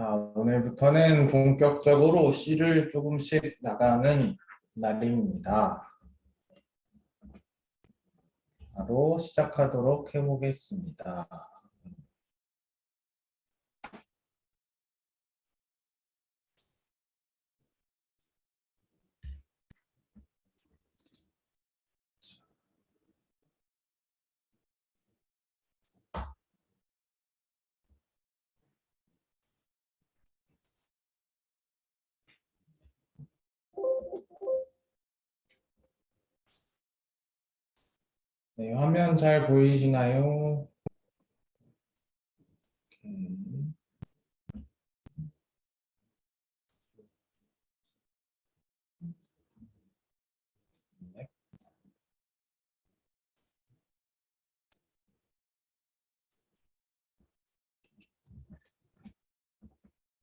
자, 오늘부터는 본격적으로 C를 조금씩 나가는 날입니다. 바로 시작하도록 해보겠습니다. 네, 화면 잘 보이시나요? 네.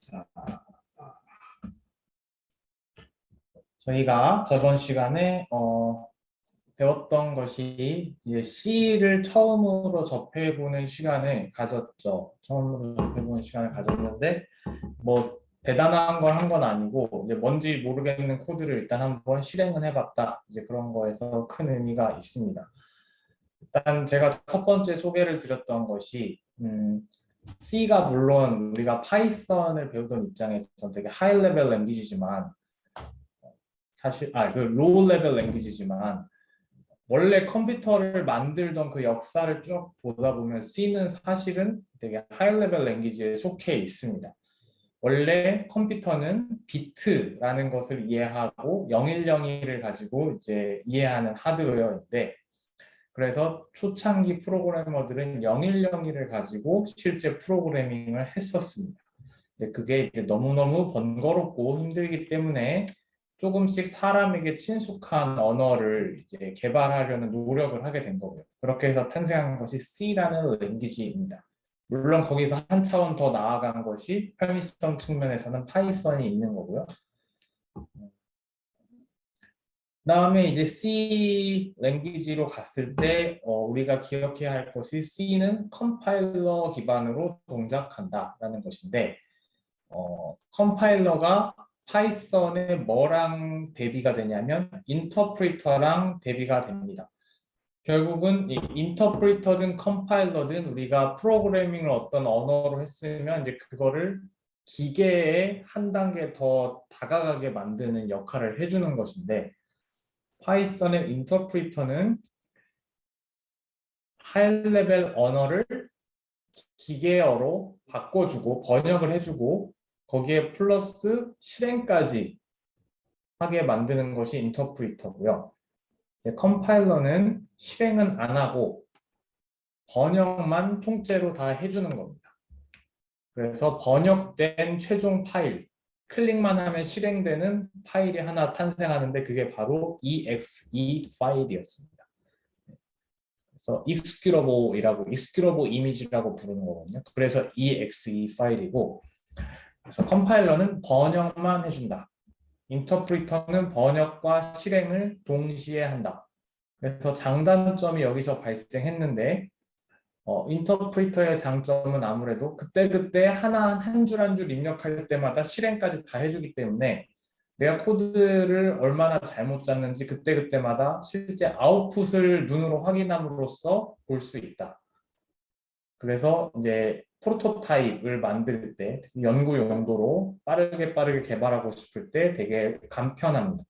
자, 저희가 저번 시간에 배웠던 것이 이제 C를 처음으로 접해보는 시간을 가졌죠. 처음으로 접해보는 시간을 가졌는데 뭐 대단한 걸 한 건 아니고 이제 뭔지 모르겠는 코드를 일단 한번 실행은 해봤다. 이제 그런 거에서 큰 의미가 있습니다. 일단 제가 첫 번째 소개를 드렸던 것이 C가 물론 우리가 파이썬을 배우던 입장에서 되게 하이 레벨 랭귀지지만 사실 그 로우 레벨 랭귀지지만 원래 컴퓨터를 만들던 그 역사를 쭉 보다 보면 C는 사실은 되게 하이 레벨 랭귀지에 속해 있습니다. 원래 컴퓨터는 비트라는 것을 이해하고 010을 가지고 이제 이해하는 하드웨어인데 그래서 초창기 프로그래머들은 010을 가지고 실제 프로그래밍을 했었습니다. 근데 그게 이제 너무너무 번거롭고 힘들기 때문에 조금씩 사람에게 친숙한 언어를 이제 개발하려는 노력을 하게 된 거고요. 그렇게 해서 탄생한 것이 C라는 랭귀지입니다. 물론 거기서 한 차원 더 나아간 것이 편의성 측면에서는 파이썬이 있는 거고요. 다음에 이제 C 랭귀지로 갔을 때 우리가 기억해야 할 것이 C는 컴파일러 기반으로 동작한다라는 것인데 컴파일러가 파이썬에 뭐랑 대비가 되냐면 인터프리터랑 대비가 됩니다. 결국은 이 인터프리터든 컴파일러든 우리가 프로그래밍을 어떤 언어로 했으면 이제 그거를 기계에 한 단계 더 다가가게 만드는 역할을 해주는 것인데 파이썬의 인터프리터는 하이 레벨 언어를 기계어로 바꿔주고 번역을 해주고 거기에 플러스 실행까지 하게 만드는 것이 인터프리터고요. 컴파일러는 실행은 안 하고 번역만 통째로 다 해주는 겁니다. 그래서 번역된 최종 파일, 클릭만 하면 실행되는 파일이 하나 탄생하는데 그게 바로 exe 파일이었습니다. 그래서 executable 이미지라고 부르는 거거든요. 그래서 exe 파일이고, 그래서 컴파일러는 번역만 해준다. 인터프리터는 번역과 실행을 동시에 한다. 그래서 장단점이 여기서 발생했는데 인터프리터의 장점은 아무래도 그때그때 한 줄 한 줄 입력할 때마다 실행까지 다 해주기 때문에 내가 코드를 얼마나 잘못 짰는지 그때그때마다 실제 아웃풋을 눈으로 확인함으로써 볼 수 있다. 그래서 이제 프로토타입을 만들 때 연구 용도로 빠르게 개발하고 싶을 때 되게 간편합니다.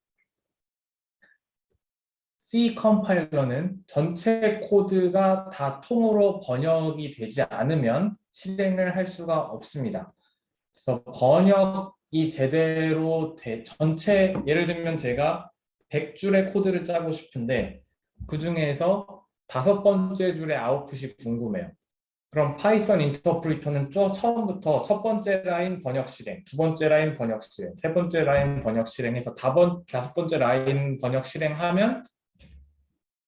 C 컴파일러는 전체 코드가 다 통으로 번역이 되지 않으면 실행을 할 수가 없습니다. 그래서 번역이 제대로 전체 예를 들면 제가 100줄의 코드를 짜고 싶은데 그 중에서 5번째 줄의 아웃풋이 궁금해요. 그럼 파이썬 인터프리터는 처음부터 첫 번째 라인 번역 실행, 두 번째 라인 번역 실행, 세 번째 라인 번역 실행해서 다섯 번째 라인 번역 실행하면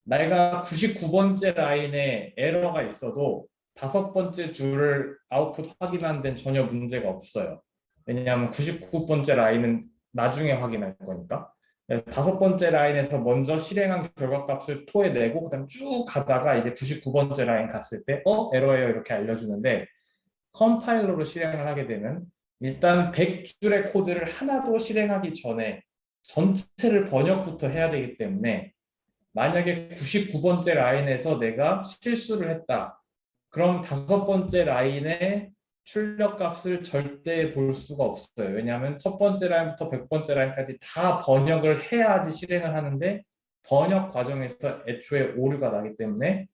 내가 99번째 라인에 에러가 있어도 5번째 줄을 아웃풋 확인하는 데는 전혀 문제가 없어요. 왜냐하면 99번째 라인은 나중에 확인할 거니까. 그래서 5번째 라인에서 먼저 실행한 결과값을 토해내고 그다음 쭉 가다가 이제 99번째 라인 갔을 때 에러예요 이렇게 알려주는데 컴파일러로 실행을 하게 되면 일단 100줄의 코드를 하나도 실행하기 전에 전체를 번역부터 해야 되기 때문에 만약에 99번째 라인에서 내가 실수를 했다. 그럼 5번째 라인의 출력값을 절대 볼 수가 없어요. 왜냐하면 첫 번째 라인부터 100번째 라인까지 다 번역을 해야지 실행을 하는데 번역 과정에서 애초에 오류가 나기 때문에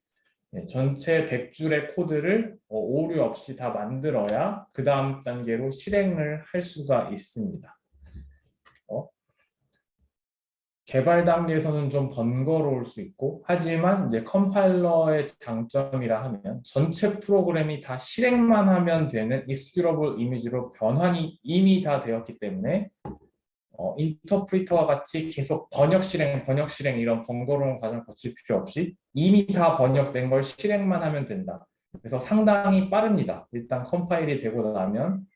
전체 100줄의 코드를 오류 없이 다 만들어야 그 다음 단계로 실행을 할 수가 있습니다. 개발 단계에서는 좀 번거로울 수 있고 하지만 이제 컴파일러의 장점이라 하면 전체 프로그램이 다 실행만 하면 되는 executable 이미지로 변환이 이미 다 되었기 때문에 인터프리터와 같이 계속 번역 실행 이런 번거로운 과정을 거칠 필요 없이 이미 다 번역된 걸 실행만 하면 된다. 그래서 상당히 빠릅니다. 일단 컴파일이 되고 나면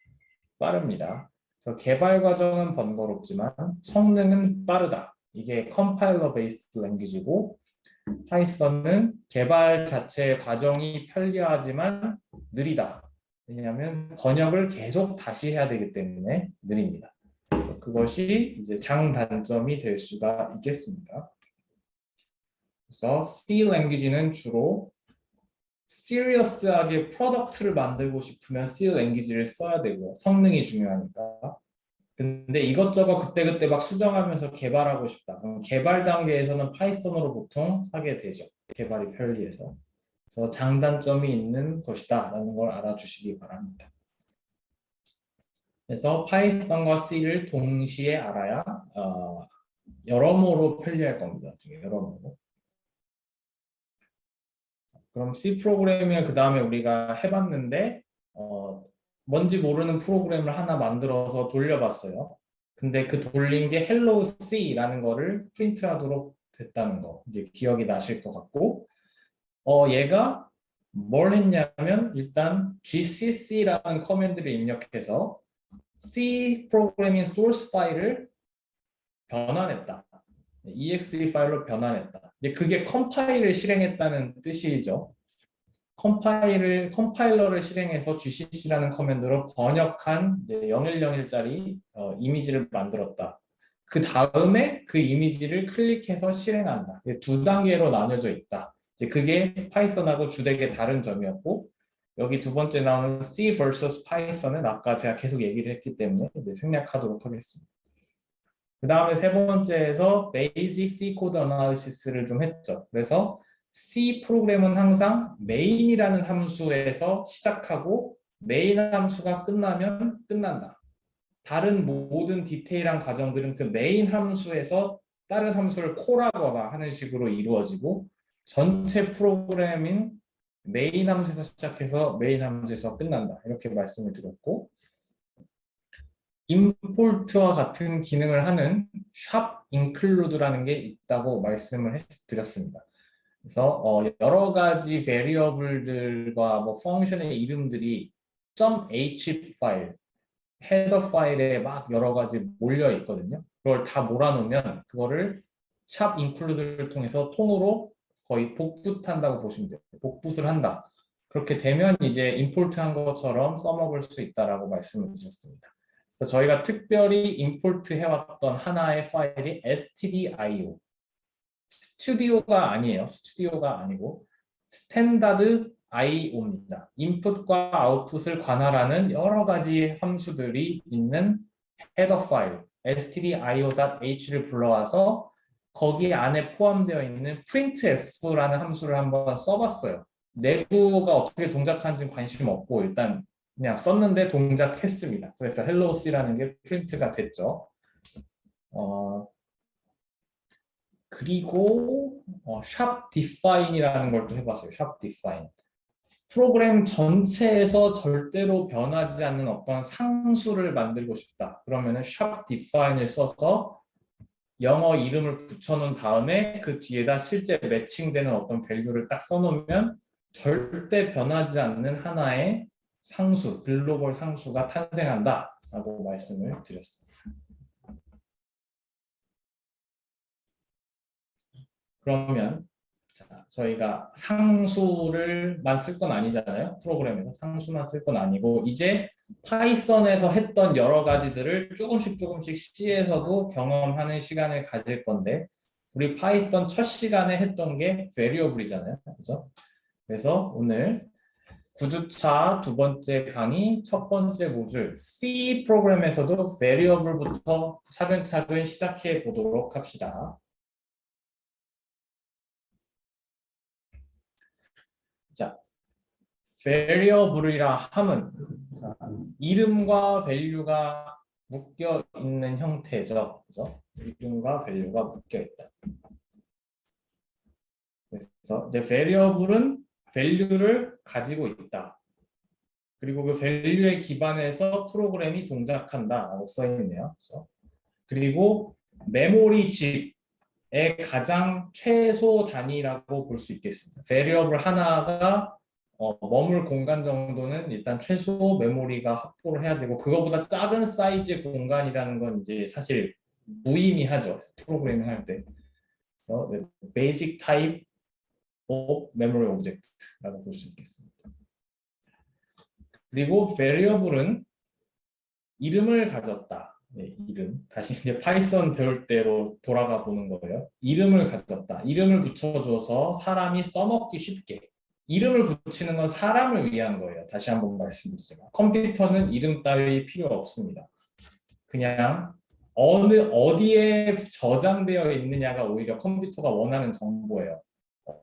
빠릅니다. 그래서 개발 과정은 번거롭지만 성능은 빠르다. 이게 컴파일러 베이스드 랭귀지고 파이썬은 개발 자체의 과정이 편리하지만 느리다. 왜냐하면 번역을 계속 다시 해야 되기 때문에 느립니다. 그것이 이제 장단점이 될 수가 있겠습니다. 그래서 C 랭귀지는 주로 시리어스하게 프로덕트를 만들고 싶으면 C 랭귀지를 써야 되고요. 성능이 중요하니까. 근데 이것저것 그때그때 막 수정하면서 개발하고 싶다. 그럼 개발 단계에서는 파이썬으로 보통 하게 되죠. 개발이 편리해서. 그래서 장단점이 있는 것이다 라는 걸 알아주시기 바랍니다. 그래서 파이썬과 C를 동시에 알아야 여러모로 편리할 겁니다. 여러모로. 그럼 C 프로그래밍을 그 다음에 우리가 해봤는데 뭔지 모르는 프로그램을 하나 만들어서 돌려봤어요. 근데 그 돌린 게 Hello C라는 거를 프린트하도록 됐다는 거 이제 기억이 나실 것 같고 얘가 뭘 했냐면 일단 gcc라는 커맨드를 입력해서 C 프로그래밍 소스 파일을 변환했다. exe 파일로 변환했다. 이제 그게 컴파일을 실행했다는 뜻이죠. 컴파일러를 실행해서 gcc라는 커맨드로 번역한 0101짜리 이미지를 만들었다. 그 다음에 그 이미지를 클릭해서 실행한다. 두 단계로 나뉘어져 있다. 이제 그게 파이썬하고 주되게 다른 점이었고 여기 두 번째 나오는 C vs Python은 아까 제가 계속 얘기를 했기 때문에 이제 생략하도록 하겠습니다. 그 다음에 세 번째에서 Basic C Code Analysis를 좀 했죠. 그래서 C 프로그램은 항상 main이라는 함수에서 시작하고 main 함수가 끝나면 끝난다. 다른 모든 디테일한 과정들은 그 main 함수에서 다른 함수를 콜하거나 하는 식으로 이루어지고 전체 프로그램인 main 함수에서 시작해서 main 함수에서 끝난다. 이렇게 말씀을 드렸고 임포트와 같은 기능을 하는 샵 include라는 게 있다고 말씀을 드렸습니다. 그래서 여러 가지 베리어블들과 뭐 펑션의 이름들이 .h 파일, 헤더 파일에 막 여러 가지 몰려 있거든요. 그걸 다 몰아놓으면 그거를 샵 include를 통해서 통으로 거의 복붙한다고 보시면 돼요. 복붙을 한다. 그렇게 되면 이제 임포트 한 것처럼 써먹을 수 있다라고 말씀을 드렸습니다. 그래서 저희가 특별히 임포트 해왔던 하나의 파일이 stdio. 스튜디오가 아니에요. 스튜디오가 아니고 스탠다드 IO입니다. 인풋과 아웃풋을 관할하는 여러 가지 함수들이 있는 헤더 파일 stdio.h를 불러와서 거기 안에 포함되어 있는 printf라는 함수를 한번 써봤어요. 내부가 어떻게 동작하는지 관심 없고 일단 그냥 썼는데 동작했습니다. 그래서 hello C라는 게 프린트가 됐죠. 그리고 샵 define이라는 걸 또 해봤어요. 샵 define. 프로그램 전체에서 절대로 변하지 않는 어떤 상수를 만들고 싶다. 그러면은 샵 define을 써서 영어 이름을 붙여놓은 다음에 그 뒤에다 실제 매칭되는 어떤 밸류를 딱 써놓으면 절대 변하지 않는 하나의 상수, 글로벌 상수가 탄생한다 라고 말씀을 드렸습니다. 그러면 저희가 상수를만 쓸 건 아니잖아요. 프로그램에서 상수만 쓸 건 아니고 이제 파이썬에서 했던 여러 가지들을 조금씩 C에서도 경험하는 시간을 가질 건데 우리 파이썬 첫 시간에 했던 게 variable이잖아요. 그죠? 그래서 오늘 9주차 두 번째 강의 첫 번째 모듈 C 프로그램에서도 variable부터 차근차근 시작해 보도록 합시다. 자, variable이라 함은 이름과 value가 묶여 있는 형태죠. 그죠? 이름과 value가 묶여 있다. 그래서 이제 variable은 value를 가지고 있다. 그리고 그 value에 기반해서 프로그램이 동작한다라고 써 있네요. 그래서 그리고 메모리 칩의 가장 최소 단위라고 볼 수 있겠습니다. variable 하나가 머물 공간 정도는 일단 최소 메모리가 확보를 해야 되고 그거보다 작은 사이즈의 공간이라는 건 이제 사실 무의미하죠. 프로그래밍 할 때. basic type of memory object라고 볼 수 있겠습니다. 그리고 variable은 이름을 가졌다. 네, 이름. 다시 이제 파이썬 배울 때로 돌아가 보는 거예요. 이름을 가졌다. 이름을 붙여줘서 사람이 써먹기 쉽게. 이름을 붙이는 건 사람을 위한 거예요. 다시 한번 말씀드리지만 컴퓨터는 이름 따위 필요 없습니다. 그냥 어디에 저장되어 있느냐가 오히려 컴퓨터가 원하는 정보예요.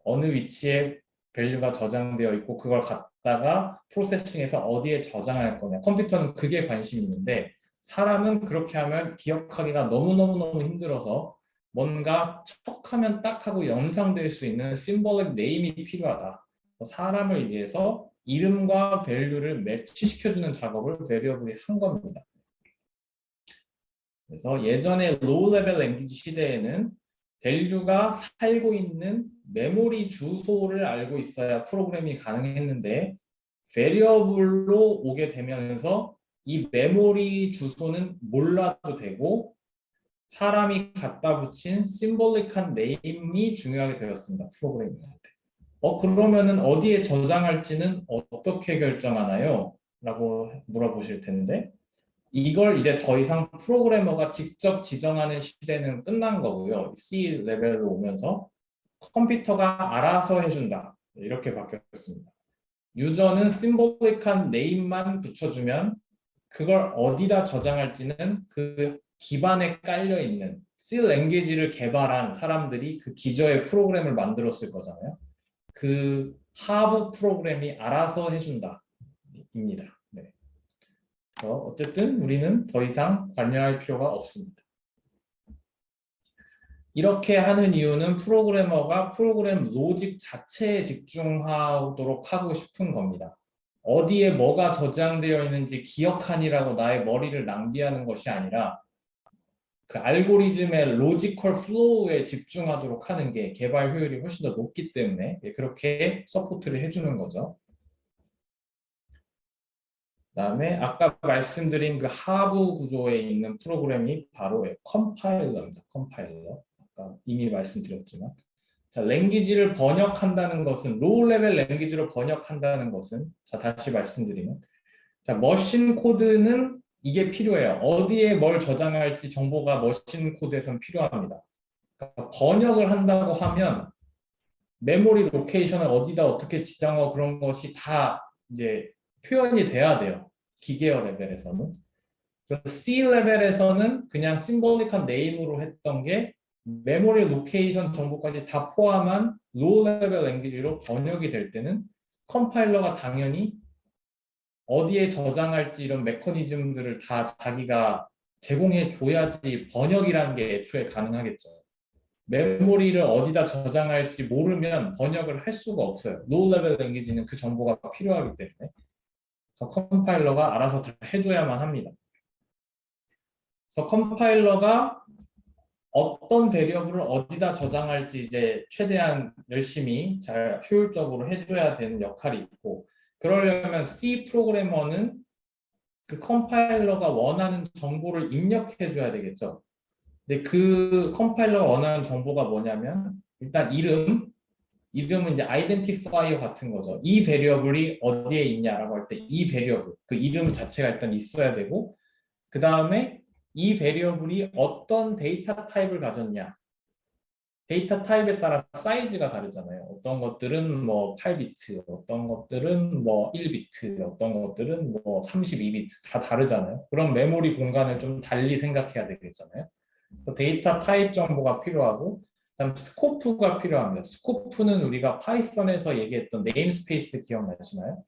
어느 위치에 밸류가 저장되어 있고 그걸 갖다가 프로세싱해서 어디에 저장할 거냐. 컴퓨터는 그게 관심이 있는데 사람은 그렇게 하면 기억하기가 너무너무 힘들어서 뭔가 척하면 딱 하고 연상될 수 있는 심볼릭 네임이 필요하다. 사람을 위해서 이름과 밸류를 매치시켜주는 작업을 베리어블이 한 겁니다. 그래서 예전에 로우 레벨 랭귀지 시대에는 밸류가 살고 있는 메모리 주소를 알고 있어야 프로그램이 가능했는데 베리어블로 오게 되면서 이 메모리 주소는 몰라도 되고 사람이 갖다 붙인 심볼릭한 네임이 중요하게 되었습니다. 프로그래밍 할 때. 그러면은 어디에 저장할지는 어떻게 결정하나요? 라고 물어보실 텐데 이걸 이제 더 이상 프로그래머가 직접 지정하는 시대는 끝난 거고요. C 레벨로 오면서 컴퓨터가 알아서 해준다. 이렇게 바뀌었습니다. 유저는 심볼릭한 네임만 붙여주면 그걸 어디다 저장할지는 그 기반에 깔려있는 C 랭귀지를 개발한 사람들이 그 기저의 프로그램을 만들었을 거잖아요. 그 하부 프로그램이 알아서 해준다. 입니다. 네. 어쨌든 우리는 더 이상 관여할 필요가 없습니다. 이렇게 하는 이유는 프로그래머가 프로그램 로직 자체에 집중하도록 하고 싶은 겁니다. 어디에 뭐가 저장되어 있는지 기억하니라고 나의 머리를 낭비하는 것이 아니라 그 알고리즘의 로지컬 플로우에 집중하도록 하는 게 개발 효율이 훨씬 더 높기 때문에 그렇게 서포트를 해주는 거죠. 그다음에 아까 말씀드린 그 하부 구조에 있는 프로그램이 바로 컴파일러입니다. 컴파일러. 아까 이미 말씀드렸지만 자, 랭귀지를 번역한다는 것은 로우 레벨 랭귀지로 번역한다는 것은 자, 다시 말씀드리면 자, 머신 코드는 이게 필요해요. 어디에 뭘 저장할지 정보가 머신 코드에선 필요합니다. 그러니까 번역을 한다고 하면 메모리 로케이션을 어디다 어떻게 지정하고 그런 것이 다 이제 표현이 돼야 돼요. 기계어 레벨에서는. C 레벨에서는 그냥 심볼릭한 네임으로 했던 게 메모리 로케이션 정보까지 다 포함한 로우 레벨 랭귀지로 번역이 될 때는 컴파일러가 당연히 어디에 저장할지 이런 메커니즘들을 다 자기가 제공해 줘야지 번역이라는 게 애초에 가능하겠죠. 메모리를 어디다 저장할지 모르면 번역을 할 수가 없어요. 로우 레벨 랭귀지는 그 정보가 필요하기 때문에. 그래서 컴파일러가 알아서 다 해줘야만 합니다. 그래서 컴파일러가 어떤 베리어블을 어디다 저장할지 이제 최대한 열심히 잘 효율적으로 해줘야 되는 역할이 있고 그러려면 C 프로그래머는 그 컴파일러가 원하는 정보를 입력해줘야 되겠죠. 근데 그 컴파일러가 원하는 정보가 뭐냐면 일단 이름, 이름은 이제 아이덴티파이어 같은 거죠. 이 베리어블이 어디에 있냐라고 할 때 이 베리어블, 그 이름 자체가 일단 있어야 되고 그 다음에 이 베리어블이 어떤 데이터 타입을 가졌냐. 데이터 타입에 따라 사이즈가 다르잖아요. 어떤 것들은 뭐 8비트, 어떤 것들은 뭐 1비트, 어떤 것들은 뭐 32비트 다 다르잖아요. 그럼 메모리 공간을 좀 달리 생각해야 되겠잖아요. 데이터 타입 정보가 필요하고 그다음 스코프가 필요합니다. 스코프는 우리가 파이썬에서 얘기했던 네임스페이스 기억나시나요?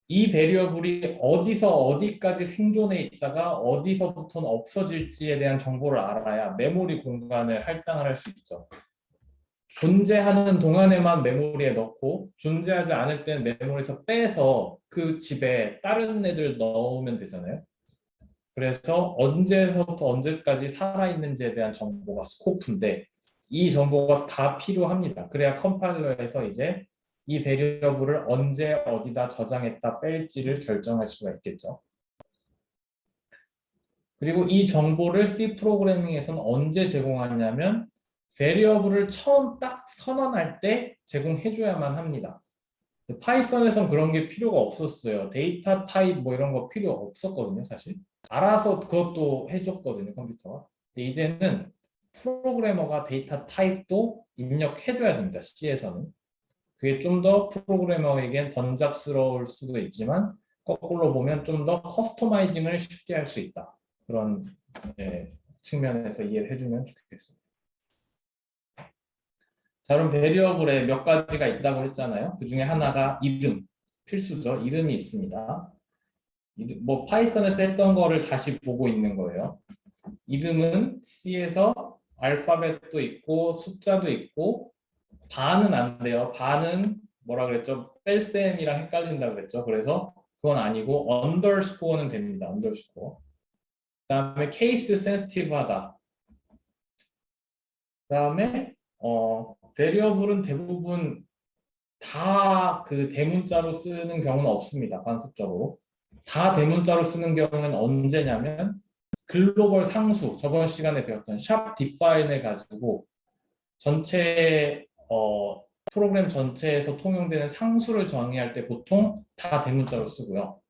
이 베리어블이 어디서 어디까지 생존해 있다가 어디서부터는 없어질지에 대한 정보를 알아야 메모리 공간을 할당을 할 수 있죠. 존재하는 동안에만 메모리에 넣고 존재하지 않을 때는 메모리에서 빼서 그 집에 다른 애들 넣으면 되잖아요. 그래서 언제서부터 언제까지 살아있는지에 대한 정보가 스코프인데 이 정보가 다 필요합니다. 그래야 컴파일러에서 이제 이 베리어블을 언제 어디다 저장했다 뺄지를 결정할 수가 있겠죠. 그리고 이 정보를 C 프로그래밍에서는 언제 제공하냐면 베리어블을 처음 딱 선언할 때 제공해줘야만 합니다. 파이썬에선 그런 게 필요가 없었어요. 데이터 타입 뭐 이런 거 필요 없었거든요, 사실. 알아서 그것도 해줬거든요, 컴퓨터가. 근데 이제는 프로그래머가 데이터 타입도 입력해줘야 됩니다, C에서는. 그게 좀 더 프로그래머에겐 번잡스러울 수도 있지만 거꾸로 보면 좀 더 커스터마이징을 쉽게 할 수 있다. 그런 측면에서 이해를 해주면 좋겠습니다. 자, 그럼 베리어블에 몇 가지가 있다고 했잖아요. 그 중에 하나가 이름, 필수죠. 이름이 있습니다. 뭐 파이썬에서 했던 거를 다시 보고 있는 거예요. 이름은 C에서 알파벳도 있고 숫자도 있고 반은 안 돼요. 반은 뭐라 그랬죠? 뺄셈이랑 헷갈린다 그랬죠. 그래서 그건 아니고 언더스코어는 됩니다. 언더스코어. 그다음에 케이스 센시티브하다. 그다음에 베리어블은 대부분 다 그 대문자로 쓰는 경우는 없습니다. 관습적으로. 다 대문자로 쓰는 경우는 언제냐면 글로벌 상수, 저번 시간에 배웠던 샵 디파인을 가지고 전체 프로그램 전체에서 통용되는 상수를 정의할 때 보통 다 대문자로 쓰고요.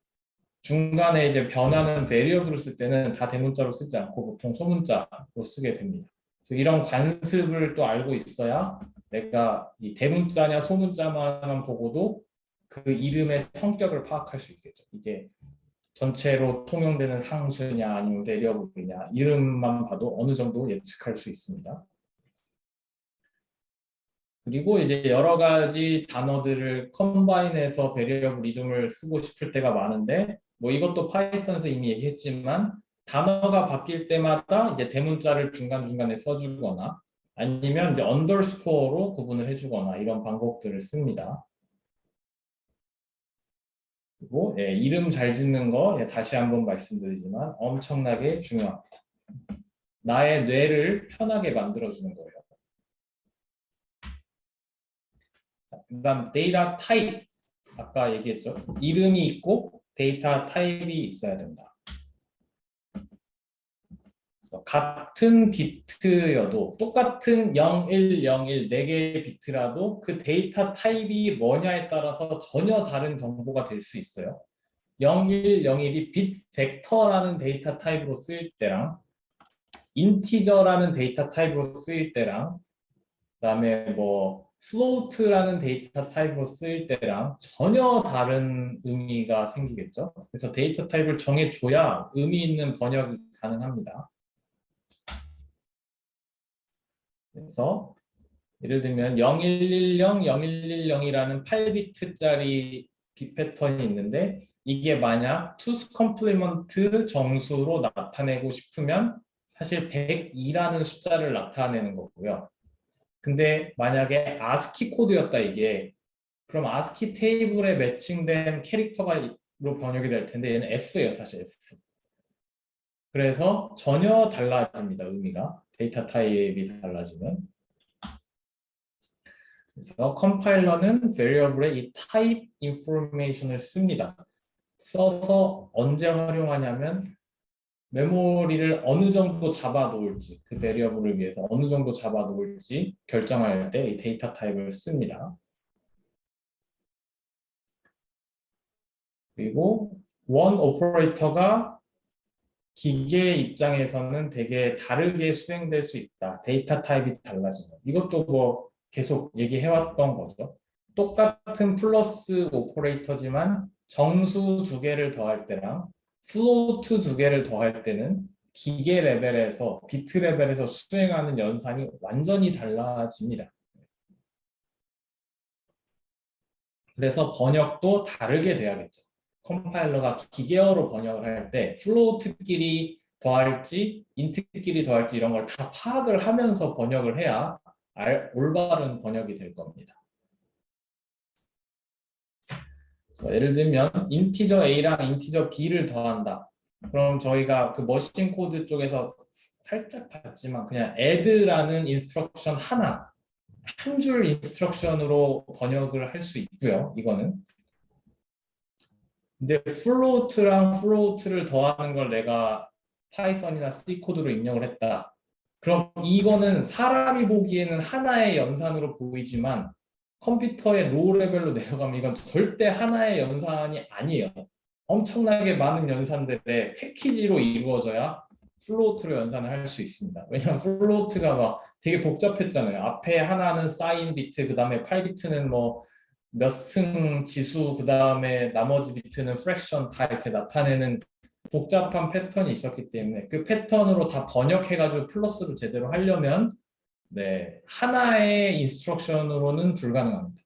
중간에 이제 변하는 베리어블을 쓸 때는 다 대문자로 쓰지 않고 보통 소문자로 쓰게 됩니다. 그래서 이런 관습을 또 알고 있어야 내가 이 대문자냐 소문자만 보고도 그 이름의 성격을 파악할 수 있겠죠. 이게 전체로 통용되는 상수냐 아니면 베리어블이냐 이름만 봐도 어느 정도 예측할 수 있습니다. 그리고 이제 여러 가지 단어들을 컴바인해서 베리어블 이름을 쓰고 싶을 때가 많은데 뭐 이것도 파이썬에서 이미 얘기했지만 단어가 바뀔 때마다 이제 대문자를 중간중간에 써주거나 아니면 이제 언더스코어로 구분을 해주거나 이런 방법들을 씁니다. 그리고 이름 잘 짓는 거 다시 한번 말씀드리지만 엄청나게 중요합니다. 나의 뇌를 편하게 만들어주는 거예요. 그다음 데이터 타입 아까 얘기했죠. 이름이 있고 데이터 타입이 있어야 된다. 같은 비트여도 똑같은 0101 4개의 비트라도 그 데이터 타입이 뭐냐에 따라서 전혀 다른 정보가 될 수 있어요. 0101이 빗 벡터라는 데이터 타입으로 쓰일 때랑 인티저라는 데이터 타입으로 쓰일 때랑 그다음에 뭐 float라는 데이터 타입으로 쓰일 때랑 전혀 다른 의미가 생기겠죠. 그래서 데이터 타입을 정해줘야 의미 있는 번역이 가능합니다. 그래서 예를 들면 0110, 0110이라는 8비트짜리 빗 패턴이 있는데 이게 만약 투스 컴플리먼트 정수로 나타내고 싶으면 사실 102라는 숫자를 나타내는 거고요. 근데 만약에 아스키 코드였다 이게 그럼 아스키 테이블에 매칭된 캐릭터로 번역이 될 텐데 얘는 F예요 사실 F. 그래서 전혀 달라집니다 의미가 데이터 타입이 달라지면. 그래서 컴파일러는 variable의 이 type information을 씁니다. 써서 언제 활용하냐면 메모리를 어느 정도 잡아 놓을지, 그 베리어블을 위해서 어느 정도 잡아 놓을지 결정할 때 이 데이터 타입을 씁니다. 그리고 원 오퍼레이터가 기계 입장에서는 되게 다르게 수행될 수 있다. 데이터 타입이 달라진 거. 이것도 뭐 계속 얘기해왔던 거죠. 똑같은 플러스 오퍼레이터지만 정수 두 개를 더할 때랑 플로트 두 개를 더할 때는 기계 레벨에서 비트 레벨에서 수행하는 연산이 완전히 달라집니다. 그래서 번역도 다르게 돼야겠죠. 컴파일러가 기계어로 번역을 할 때 플로트끼리 더할지 인트끼리 더할지 이런 걸 다 파악을 하면서 번역을 해야 올바른 번역이 될 겁니다. 그래서 예를 들면 인티저 A랑 인티저 B를 더한다. 그럼 저희가 그 머신 코드 쪽에서 살짝 봤지만 그냥 add라는 인스트럭션 하나, 한 줄 인스트럭션으로 번역을 할 수 있고요. 이거는. 근데 플로트랑 플로트를 더하는 걸 내가 파이썬이나 C 코드로 입력을 했다. 그럼 이거는 사람이 보기에는 하나의 연산으로 보이지만 컴퓨터의 로우 레벨로 내려가면 이건 절대 하나의 연산이 아니에요. 엄청나게 많은 연산들의 패키지로 이루어져야 플로트로 연산을 할 수 있습니다. 왜냐하면 플로트가 막 되게 복잡했잖아요. 앞에 하나는 사인 비트, 그 다음에 8비트는 뭐 몇 승 지수, 그 다음에 나머지 비트는 프랙션 다 이렇게 나타내는 복잡한 패턴이 있었기 때문에 그 패턴으로 다 번역해가지고 플러스로 제대로 하려면 네, 하나의 인스트럭션으로는 불가능합니다.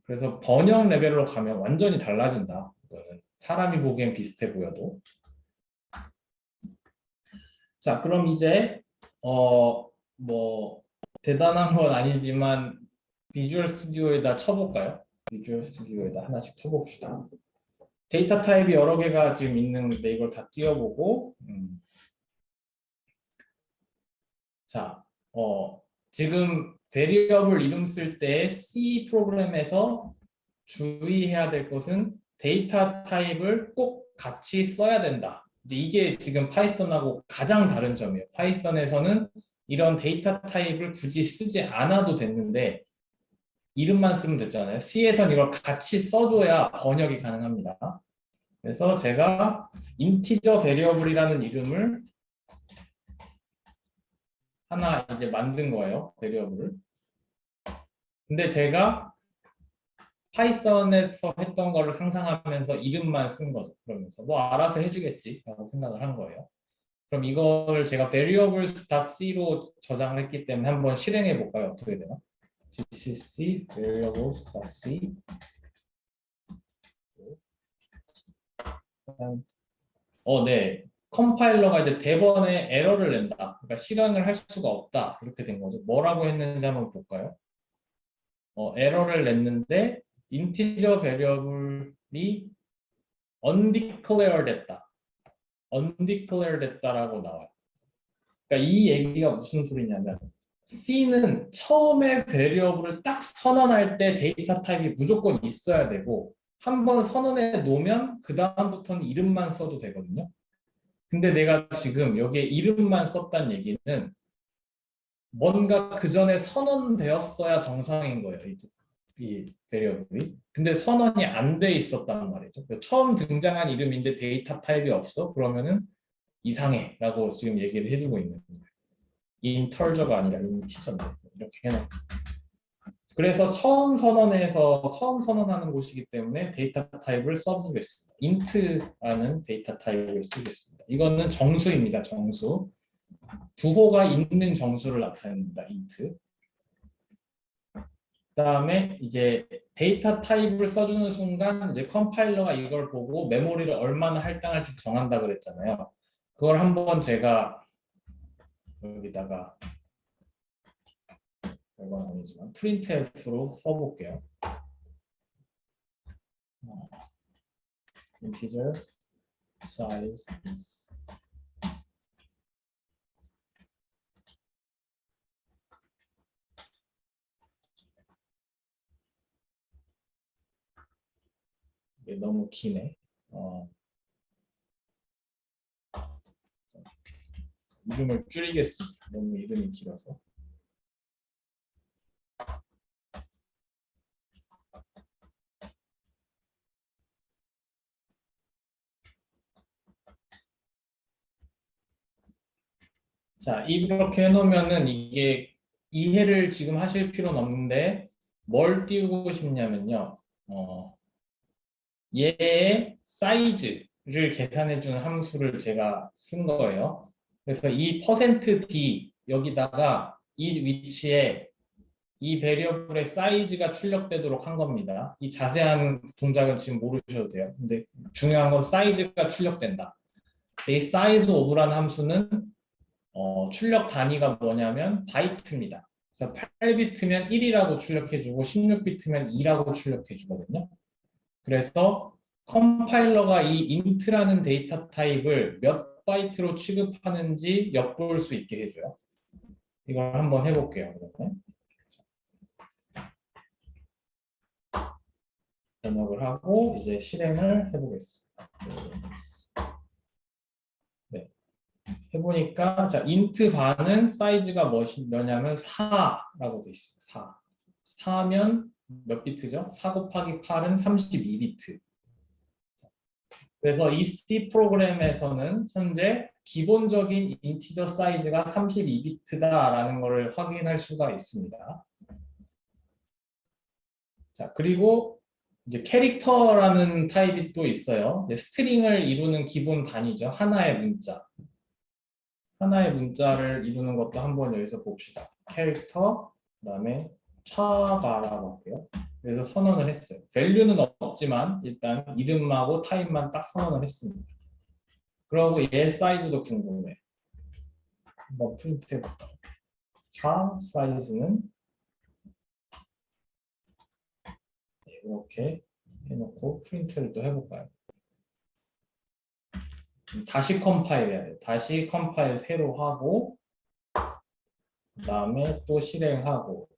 그래서 번역 레벨로 가면 완전히 달라진다. 이거는 사람이 보기엔 비슷해 보여도. 자, 그럼 이제 뭐 대단한 건 아니지만 비주얼 스튜디오에다 쳐볼까요? 비주얼 스튜디오에다 하나씩 쳐봅시다. 데이터 타입이 여러 개가 지금 있는데 이걸 다 띄워보고 자, 지금 베리어블 이름 쓸 때 C 프로그램에서 주의해야 될 것은 데이터 타입을 꼭 같이 써야 된다. 이제 이게 지금 파이썬하고 가장 다른 점이에요. 파이썬에서는 이런 데이터 타입을 굳이 쓰지 않아도 됐는데 이름만 쓰면 됐잖아요. C에선 이걸 같이 써줘야 번역이 가능합니다. 그래서 제가 인티저 베리어블이라는 이름을 하나 이제 만든 거예요. 베리어블을. 근데 제가 파이썬에서 했던 거를 상상하면서 이름만 쓴 거죠. 그러면서 뭐 알아서 해주겠지 라고 생각을 한 거예요. 그럼 이걸 제가 variables.c로 저장을 했기 때문에 한번 실행해 볼까요? 어떻게 되나? gcc variables.c 네. 컴파일러가 이제 대번에 에러를 낸다. 그러니까 실행을 할 수가 없다. 이렇게 된 거죠. 뭐라고 했는지 한번 볼까요? 에러를 냈는데 인티저 베리어블이 undeclared 했다. undeclared 했다라고 나와요. 그러니까 이 얘기가 무슨 소리냐면 C는 처음에 베리어블을 딱 선언할 때 데이터 타입이 무조건 있어야 되고 한번 선언해 놓으면 그 다음부터는 이름만 써도 되거든요. 근데 내가 지금 여기에 이름만 썼다는 얘기는 뭔가 그 전에 선언되었어야 정상인 거예요. 이 베리어블이. 근데 선언이 안 돼 있었단 말이죠. 처음 등장한 이름인데 데이터 타입이 없어? 그러면은 이상해 라고 지금 얘기를 해주고 있는 거예요. 인터저가 아니라 인티저인데 이렇게 해놓고. 그래서 처음 선언하는 곳이기 때문에 데이터 타입을 써보겠습니다. int라는 데이터 타입을 쓰겠습니다. 이거는 정수입니다. 정수. 부호가 있는 정수를 나타냅니다. int. 그다음에 이제 데이터 타입을 써주는 순간 이제 컴파일러가 이걸 보고 메모리를 얼마나 할당할지 정한다 그랬잖아요. 그걸 한번 제가 여기다가 이건 아니지만 printf로 써볼게요. integer size is 너무 기네. 이름을 줄이겠습니다. 너무 이름이 길어서. 자, 이렇게 해놓으면은 이게 이해를 지금 하실 필요는 없는데 뭘 띄우고 싶냐면요. 얘의 사이즈를 계산해주는 함수를 제가 쓴 거예요. 그래서 이 %d 여기다가 이 위치에 이 베리어블의 사이즈가 출력되도록 한 겁니다. 이 자세한 동작은 지금 모르셔도 돼요. 근데 중요한 건 사이즈가 출력된다. 이 size of라는 함수는 출력 단위가 뭐냐면 바이트입니다. 그래서 8비트면 1이라고 출력해주고 16비트면 2라고 출력해주거든요. 그래서 컴파일러가 이 int라는 데이터 타입을 몇 바이트로 취급하는지 엿볼 수 있게 해줘요. 이걸 한번 해볼게요. 그러면 번역을 하고 이제 실행을 해보겠습니다. 네. 해보니까 자 int 반은 사이즈가 뭐냐면 4라고 돼 있어요. 4. 4면 몇 비트죠? 4 곱하기 8은 32비트. 그래서 이 C 프로그램에서는 현재 기본적인 인티저 사이즈가 32비트다라는 것을 확인할 수가 있습니다. 자, 그리고 이제 캐릭터라는 타입이 또 있어요. 스트링을 이루는 기본 단위죠. 하나의 문자. 하나의 문자를 이루는 것도 한번 여기서 봅시다. 캐릭터, 그다음에 차가라고 할게요. 그래서 선언을 했어요. 밸류는 없지만 일단 이름하고 타입만 딱 선언을 했습니다. 그리고 얘 사이즈도 궁금해. 한번 프린트 해볼까요? 차 사이즈는 이렇게 해놓고 프린트를 또 해볼까요? 다시 컴파일 해야 돼요. 다시 컴파일 새로 하고 그 다음에 또 실행하고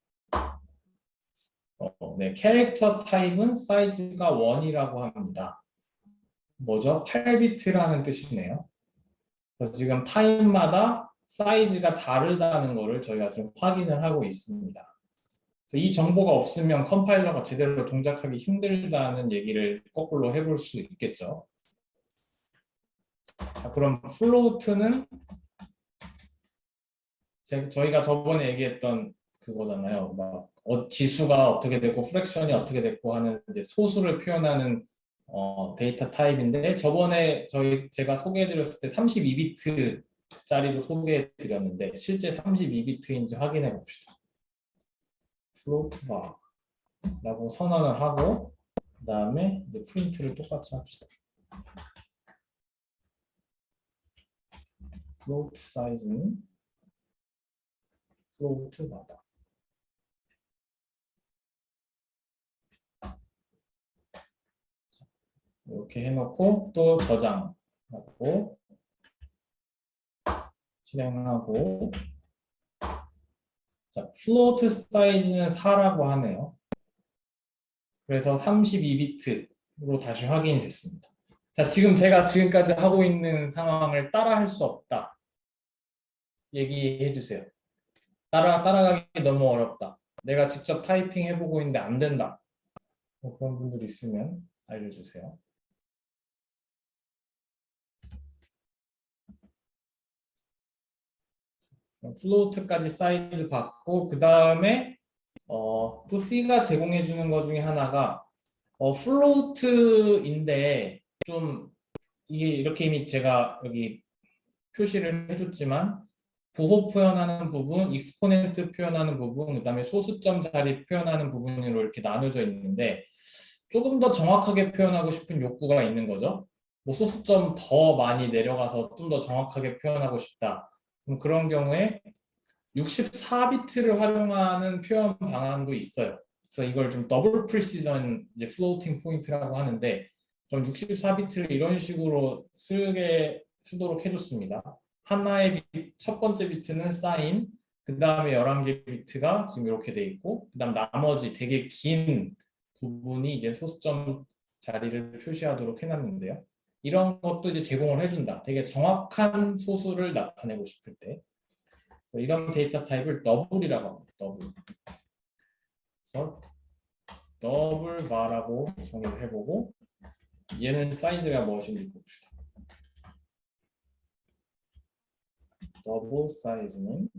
네, 캐릭터 타입은 사이즈가 1이라고 합니다. 뭐죠? 8비트라는 뜻이네요. 그래서 지금 타입마다 사이즈가 다르다는 것을 저희가 지금 확인을 하고 있습니다. 이 정보가 없으면 컴파일러가 제대로 동작하기 힘들다는 얘기를 거꾸로 해볼 수 있겠죠. 자, 그럼 플로트는 저희가 저번에 얘기했던 그거잖아요. 막 지수가 어떻게 됐고 프랙션이 어떻게 됐고 하는 이제 소수를 표현하는 데이터 타입인데 저번에 제가 소개해드렸을 때 32비트짜리로 소개해드렸는데 실제 32비트인지 확인해 봅시다. float bar라고 선언을 하고 그 다음에 이제 프린트를 똑같이 합시다. float 사이즈는 float bar다. 이렇게 해놓고 또 저장하고 실행하고 자, float 사이즈는 4라고 하네요. 그래서 32비트로 다시 확인이 됐습니다. 자, 지금 제가 지금까지 하고 있는 상황을 따라 할 수 없다. 얘기해 주세요. 따라가기 너무 어렵다. 내가 직접 타이핑 해보고 있는데 안 된다. 뭐 그런 분들이 있으면 알려주세요. 플로트까지 사이즈 받고 그 다음에 또 C가 제공해 주는 것 중에 하나가 플로트인데 좀 이게 이렇게 이미 제가 여기 표시를 해줬지만 부호 표현하는 부분, 익스포넨트 표현하는 부분, 그 다음에 소수점 자리 표현하는 부분으로 이렇게 나눠져 있는데 조금 더 정확하게 표현하고 싶은 욕구가 있는 거죠. 뭐 소수점 더 많이 내려가서 좀 더 정확하게 표현하고 싶다. 그럼 그런 경우에 64비트를 활용하는 표현 방안도 있어요. 그래서 이걸 좀 더블 프리시전 이제 플로팅 포인트라고 하는데 좀 64비트를 이런 식으로 쓰도록 해줬습니다. 하나의 첫 번째 비트는 사인, 그 다음에 11개 비트가 지금 이렇게 돼 있고, 그 다음 나머지 되게 긴 부분이 이제 소수점 자리를 표시하도록 해놨는데요. 이런 것도 이제 제공을 해준다. 되게 정확한 소수를 나타내고 싶을 때 이런 데이터 타입을 더블이라고 합니다. 더블. 그래서 더블 var라고 정의를 해보고 얘는 사이즈가 무엇인지 봅시다. 더블 사이즈는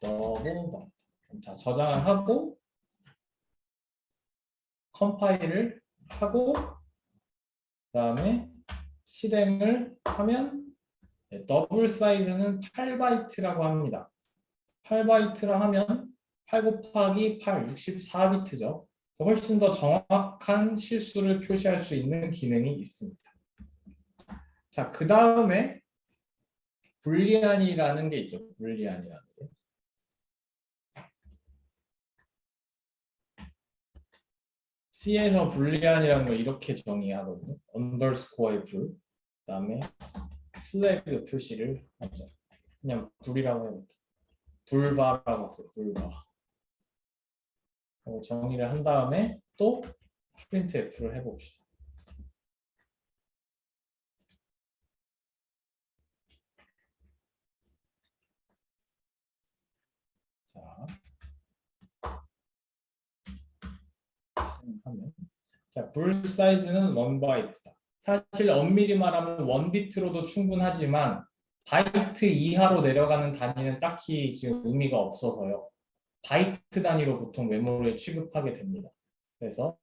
더블 var. 자, 저장을 하고 컴파일을 하고 그다음에 실행을 하면 더블 사이즈는 8바이트라고 합니다. 8바이트라 하면 8 곱하기 8, 64비트죠. 훨씬 더 정확한 실수를 표시할 수 있는 기능이 있습니다. 자, 그 다음에 불리안이라는 게 있죠. 불리안이라는 게. C에서 불리안이라는 거 이렇게 정의하거든요. 언더스코어의 불, 그다음에 플래그 표시를 하죠. 그냥 불이라고 해요. 불바라고 할게요. 불바. 정의를 한 다음에 또 printf를 해봅시다. 하면 자, 불 사이즈는 1바이트다. 사실 엄밀히 말하면 1비트로도 충분하지만 바이트 이하로 내려가는 단위는 딱히 지금 의미가 없어서요. 바이트 단위로 보통 메모리에 취급하게 됩니다. 그래서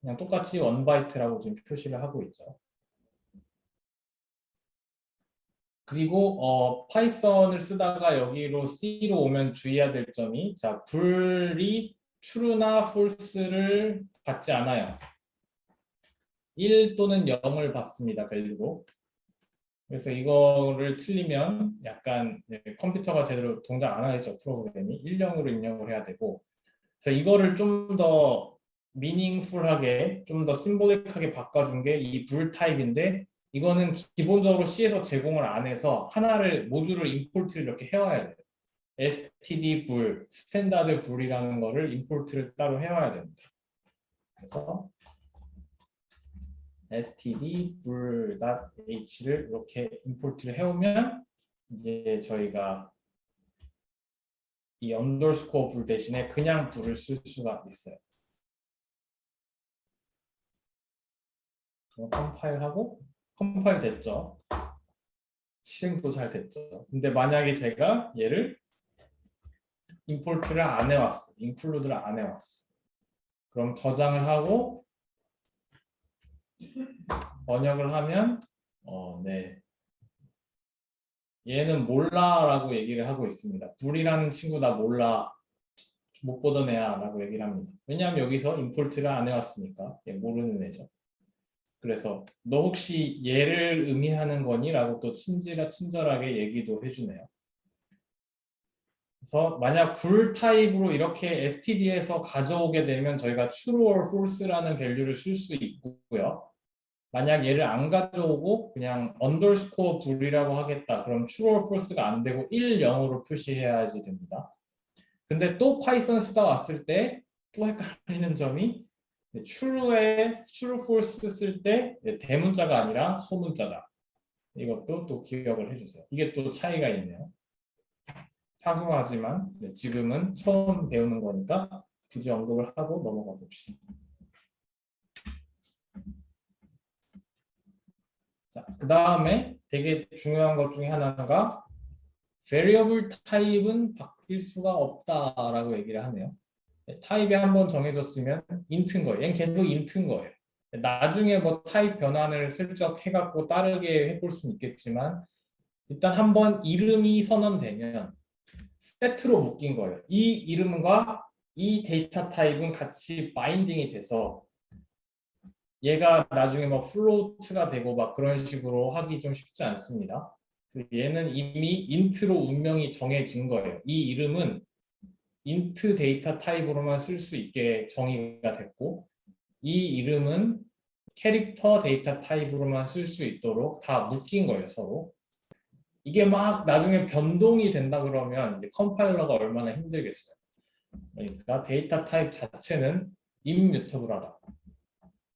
그냥 똑같이 1바이트라고 지금 표시를 하고 있죠. 그리고 파이썬을 쓰다가 여기로 C로 오면 주의해야 될 점이 자, 불이 true나 false를 받지 않아요. 1 또는 0을 받습니다. 밸류로. 그래서 이거를 틀리면 약간 컴퓨터가 제대로 동작 안 하겠죠. 프로그램이 1, 0으로 입력을 해야 되고 그래서 이거를 좀 더 미닝풀하게 좀 더 심볼릭하게 바꿔준 게 이 불 타입인데 이거는 기본적으로 C에서 제공을 안 해서 하나를 모듈을 임포트를 이렇게 해와야 돼요. std 불, 스탠다드 불이라는 거를 임포트를 따로 해와야 됩니다. 그래서 std 불.h를 이렇게 임포트를 해오면 이제 저희가 이 언더스코어 불 대신에 그냥 불을 쓸 수가 있어요. 그럼 컴파일하고 컴파일 됐죠. 실행도 잘 됐죠. 근데 만약에 제가 얘를 임포트를 안 해왔어. 인클루드를 안 해왔어. 그럼 저장을 하고 번역을 하면 네. 얘는 몰라라고 얘기를 하고 있습니다. 불이라는 친구 나 몰라. 못 보던 애야 라고 얘기를 합니다. 왜냐하면 여기서 임포트를 안 해왔으니까 얘 모르는 애죠. 그래서 너 혹시 얘를 의미하는 거니? 라고 또 친절하게 얘기도 해주네요. 그래서 만약 불 타입으로 이렇게 std에서 가져오게 되면 저희가 true or false라는 밸류를 쓸 수 있고요. 만약 얘를 안 가져오고 그냥 underscore 불이라고 하겠다. 그럼 true or false가 안 되고 1, 0으로 표시해야지 됩니다. 근데 또 파이썬 쓰다 왔을 때 또 헷갈리는 점이 true에 true false 쓸 때 대문자가 아니라 소문자다. 이것도 또 기억을 해주세요. 이게 또 차이가 있네요. 사소하지만 지금은 처음 배우는 거니까 굳이 언급을 하고 넘어가 봅시다. 자, 그 다음에 되게 중요한 것 중에 하나가 variable 타입은 바뀔 수가 없다라고 얘기를 하네요. 타입이 한번 정해졌으면 int인 거예요. 얘는 계속 int인 거예요. 나중에 뭐 타입 변환을 슬쩍 해갖고 따르게 해볼 수는 있겠지만 일단 한번 이름이 선언되면 세트로 묶인 거예요. 이 이름과 이 데이터 타입은 같이 바인딩이 돼서 얘가 나중에 막 플로트가 되고 막 그런 식으로 하기 좀 쉽지 않습니다. 얘는 이미 인트로 운명이 정해진 거예요. 이 이름은 인트 데이터 타입으로만 쓸 수 있게 정의가 됐고 이 이름은 캐릭터 데이터 타입으로만 쓸 수 있도록 다 묶인 거예요, 서로. 이게 막 나중에 변동이 된다 그러면 이제 컴파일러가 얼마나 힘들겠어요. 그러니까 데이터 타입 자체는 임뮤터블하다.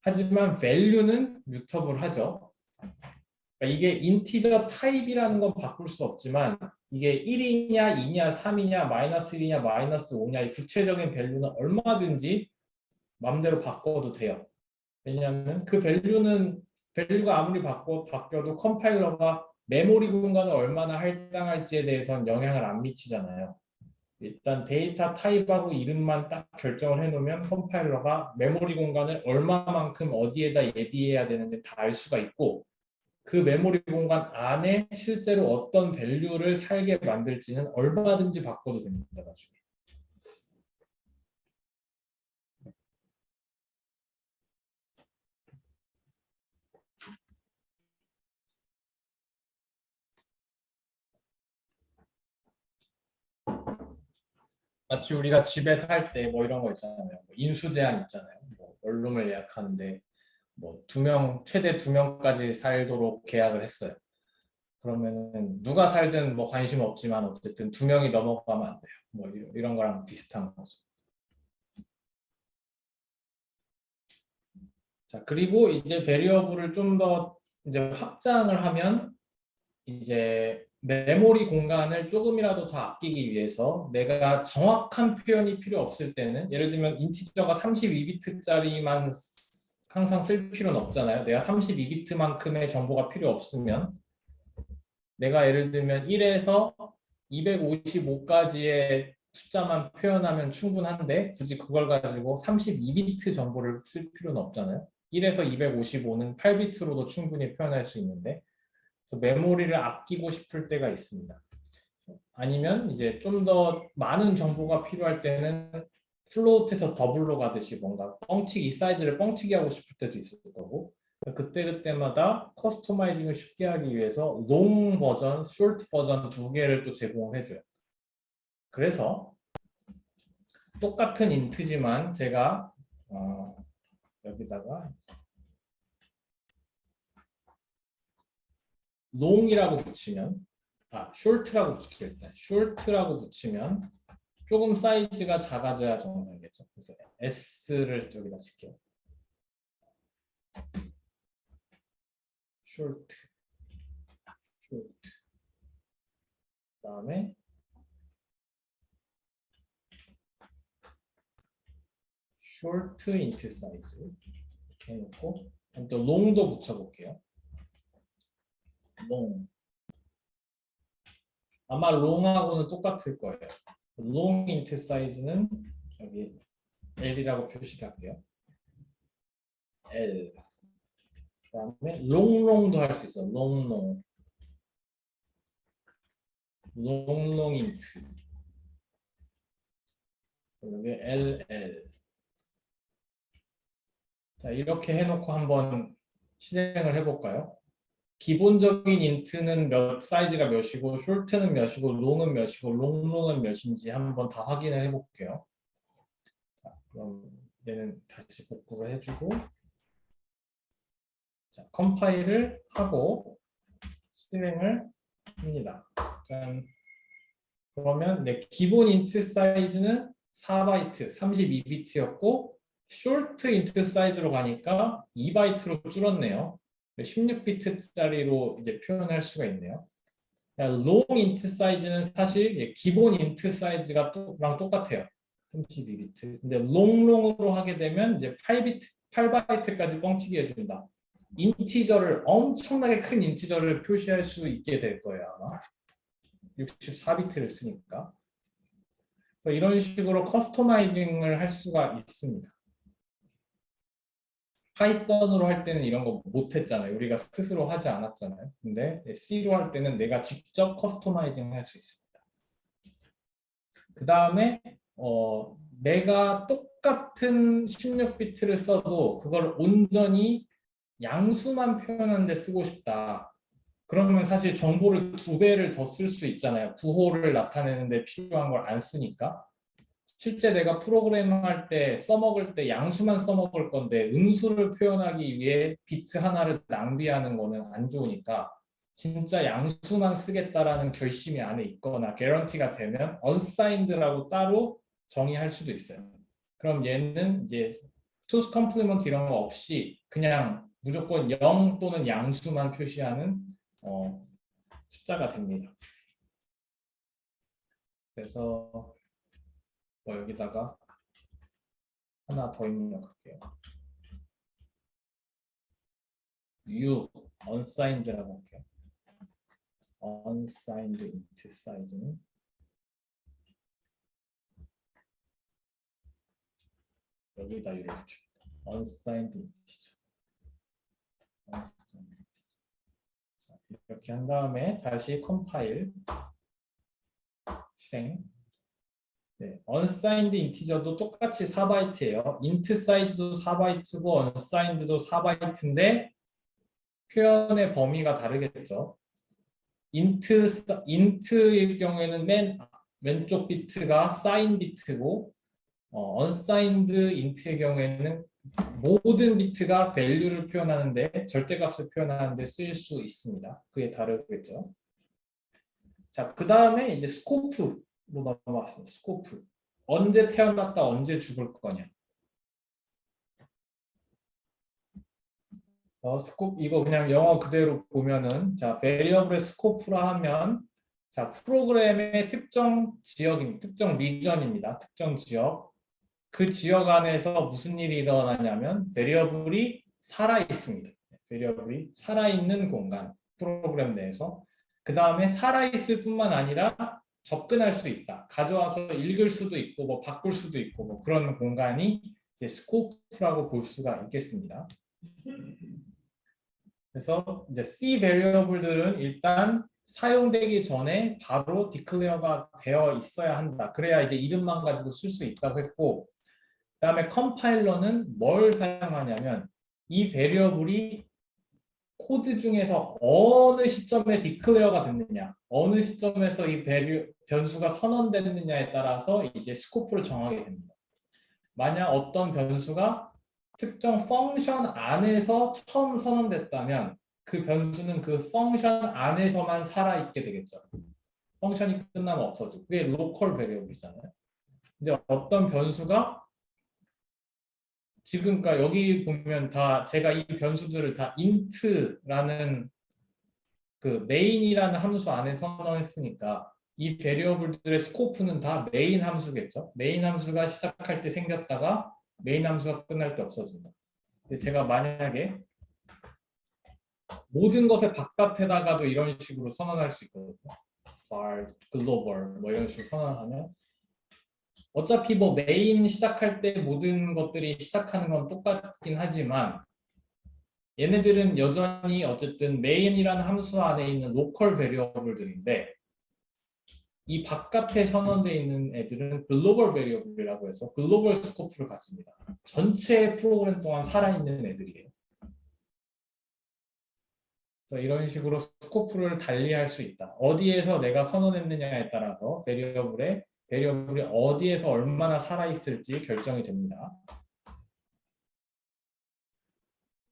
하지만 value는 뮤터블 하죠. 그러니까 이게 인티저 타입이라는 건 바꿀 수 없지만 이게 1이냐 2냐 3이냐 마이너스 1이냐 마이너스 5냐 이 구체적인 value는 얼마든지 마음대로 바꿔도 돼요. 왜냐하면 그 value가 아무리 바뀌어도 컴파일러가 메모리 공간을 얼마나 할당할지에 대해서는 영향을 안 미치잖아요. 일단 데이터 타입하고 이름만 딱 결정을 해놓으면 컴파일러가 메모리 공간을 얼마만큼 어디에다 예비해야 되는지 다 알 수가 있고 그 메모리 공간 안에 실제로 어떤 밸류를 살게 만들지는 얼마든지 바꿔도 됩니다. 나중에. 마치 우리가 집에 살 때 뭐 이런 거 있잖아요. 뭐 인수 제한 있잖아요. 뭐 원룸을 예약하는데 뭐 최대 2명까지 살도록 계약을 했어요. 그러면은 누가 살든 뭐 관심 없지만 어쨌든 2명이 넘어가면 안 돼요. 뭐 이런 거랑 비슷한 거죠. 자, 그리고 이제 베리어블을 좀 더 이제 확장을 하면 이제 메모리 공간을 조금이라도 더 아끼기 위해서 내가 정확한 표현이 필요 없을 때는 예를 들면 인티저가 32비트짜리만 항상 쓸 필요는 없잖아요. 내가 32비트만큼의 정보가 필요 없으면 내가 예를 들면 1에서 255까지의 숫자만 표현하면 충분한데 굳이 그걸 가지고 32비트 정보를 쓸 필요는 없잖아요. 1에서 255는 8비트로도 충분히 표현할 수 있는데 메모리를 아끼고 싶을 때가 있습니다. 아니면 이제 좀 더 많은 정보가 필요할 때는 플로트에서 더블로 가듯이 뭔가 뻥튀기 사이즈를 뻥튀기 하고 싶을 때도 있을 거고 그때마다 커스터마이징을 쉽게 하기 위해서 롱 버전, 숏 버전 두 개를 또 제공을 해줘요. 그래서 똑같은 인트지만 제가 여기다가 롱이라고 붙이면 숏라고 붙일게요. 일단 숏라고 붙이면 조금 사이즈가 작아져야 정상이겠죠. 그래서 S를 여기다 칠게요. 숏 그다음에 숏 인트 사이즈 이렇게 해놓고 또 롱도 붙여볼게요. 롱 아마 롱하고는 똑같을 거예요. 롱 인트 사이즈는 여기 L이라고 표시를 할게요. L 그다음에 롱롱도 할 수 있어. 롱롱 인트 여기 LL 자 이렇게 해놓고 한번 실행을 해볼까요? 기본적인 인트는 사이즈가 몇이고 숏는 몇이고 롱은 몇이고 롱롱은 몇인지 한번 다 확인을 해볼게요. 자, 그럼 얘는 다시 복구를 해주고 자, 컴파일을 하고 실행을 합니다. 짠. 그러면 내 기본 인트 사이즈는 4바이트, 32비트였고 숏 인트 사이즈로 가니까 2바이트로 줄었네요. 16비트짜리로 이제 표현할 수가 있네요. 롱 인트 사이즈는 사실 기본 인트 사이즈가 랑 똑같아요. 32비트. 근데 롱롱으로 하게 되면 이제 8바이트까지 뻥튀기 해준다. 인티저를 엄청나게 큰 인티저를 표시할 수 있게 될 거예요 아마 64비트를 쓰니까 그래서 이런 식으로 커스터마이징을 할 수가 있습니다. 파이썬으로 할 때는 이런 거 못했잖아요. 우리가 스스로 하지 않았잖아요. 근데 C로 할 때는 내가 직접 커스터마이징 할 수 있습니다. 그 다음에 내가 똑같은 16비트를 써도 그걸 온전히 양수만 표현하는 데 쓰고 싶다. 그러면 사실 정보를 2배를 더 쓸 수 있잖아요. 부호를 나타내는 데 필요한 걸 안 쓰니까. 실제 내가 프로그램 할 때 써먹을 때 양수만 써먹을 건데 음수를 표현하기 위해 비트 하나를 낭비하는 거는 안 좋으니까 진짜 양수만 쓰겠다라는 결심이 안에 있거나 개런티가 되면 unsigned라고 따로 정의할 수도 있어요. 그럼 얘는 이제 투스 컴플리먼트 이런 거 없이 그냥 무조건 0 또는 양수만 표시하는 숫자가 됩니다. 그래서 여기다가 하나 더 입력할게요. U unsigned라고 할게요. unsigned int 사이즈는 여기다 U를 붙입니다. unsigned int죠. 자, 이렇게 한 다음에 다시 컴파일 실행. 네, unsigned integer도 똑같이 4바이트예요. int 사이즈도 4바이트고 unsigned도 4바이트인데 표현의 범위가 다르겠죠. int일 경우에는 맨 왼쪽 비트가 sign 비트고 unsigned int의 경우에는 모든 비트가 value를 표현하는데 절대값을 표현하는데 쓰일 수 있습니다. 그게 다르겠죠. 자, 그 다음에 이제 스코프로 넘어갔습니다. 스코프. 언제 태어났다, 언제 죽을 거냐. 스코프 이거 그냥 영어 그대로 보면은 자, variable의 스코프라 하면 자, 프로그램의 특정 지역입니다. 특정 리전입니다. 특정 지역. 그 지역 안에서 무슨 일이 일어나냐면 variable이 살아 있습니다. variable이 살아 있는 공간, 프로그램 내에서. 그 다음에 살아 있을 뿐만 아니라 접근할 수 있다. 가져와서 읽을 수도 있고 뭐 바꿀 수도 있고 뭐 그런 공간이 이제 스코프라고 볼 수가 있겠습니다. 그래서 이제 C variable들은 일단 사용되기 전에 바로 declare가 되어 있어야 한다. 그래야 이제 이름만 가지고 쓸 수 있다고 했고, 그다음에 컴파일러는 뭘 사용하냐면 이 variable이 코드 중에서 어느 시점에 declare가 됐느냐, 어느 시점에서 이 변수가 선언됐느냐에 따라서 이제 스코프를 정하게 됩니다. 만약 어떤 변수가 특정 펑션 안에서 처음 선언됐다면 그 변수는 그 펑션 안에서만 살아있게 되겠죠. 펑션이 끝나면 없어지고 그게 로컬 베리어블이잖아요. 근데 어떤 변수가 지금 그러니까 여기 보면 다 제가 이 변수들을 다 int라는 그 main이라는 함수 안에 선언했으니까 이 베리어블들의 스코프는 다 main 함수겠죠. main 함수가 시작할 때 생겼다가 메인 함수가 끝날 때 없어진다. 근데 제가 만약에 모든 것의 바깥에다가도 이런 식으로 선언할 수 있거든요. var, global 뭐 이런 식으로 선언하면 어차피 뭐 메인 시작할 때 모든 것들이 시작하는 건 똑같긴 하지만 얘네들은 여전히 어쨌든 main이라는 함수 안에 있는 로컬 베리어블들인데 이 바깥에 선언되어 있는 애들은 글로벌 베리어블이라고 해서 글로벌 스코프를 가집니다. 전체 프로그램 동안 살아있는 애들이에요. 그래서 이런 식으로 스코프를 달리할 수 있다. 어디에서 내가 선언했느냐에 따라서 베리어블이 어디에서 얼마나 살아있을지 결정이 됩니다.